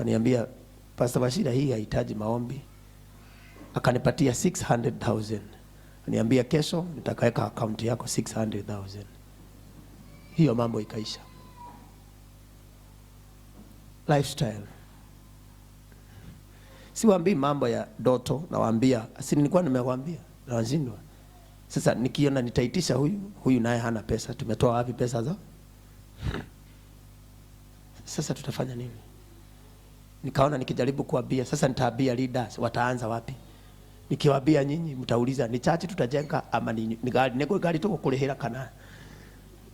Kaniambia, Pastor Bashira, hii haihitaji maombi. Akanipatia 600,000. Kaniambia, kesho nitakaweka account yako 600,000. Hiyo mambo ikaisha. Lifestyle. Siwaambii mambo ya doto, nawaambia asili nilikuwa nimewaambia na wazindwa. Sasa nikiona nitaitisha huyu naye hana pesa, tumetoa wapi pesa za? Sasa tutafanya nini? Nikaona nikijaribu kuambia, sasa nitaambia leaders, wataanza wapi? Nikiwaambia nyinyi mtauliza ni church tutajenga ama ni gari tuko kulehera kana.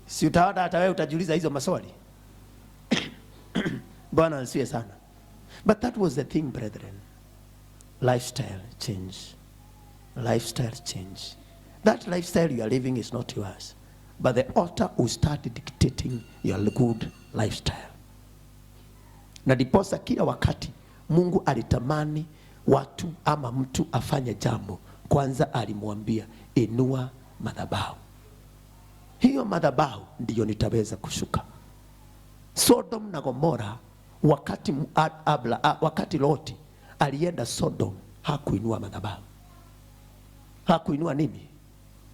Si utaona hata wewe utajiuliza hizo maswali. Bwana asifiwe sana. But that was the thing, brethren. Lifestyle change. Lifestyle change. That lifestyle you are living is not yours, but the altar will start dictating your good lifestyle. Na diposa kila wakati Mungu alitamani watu ama mtu afanye jambo, kwanza alimwambia inua madhabahu. Hiyo madhabahu ndiyo nitaweza kushuka. Sodom na Gomora, wakati Loti alienda Sodom, hakuinua madhabahu. Hakuinua nini?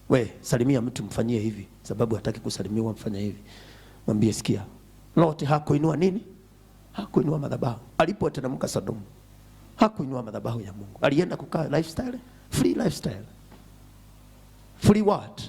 We, salimia mtu mfanyie hivi, sababu hataki kusalimiwa mfanya hivi. Mwambie, sikia, Loti hakuinua nini? Hakuinua madhabahu. Alipoteremka Sodom, hakuinua madhabahu ya Mungu. Alienda kukaa lifestyle, free lifestyle. Free what?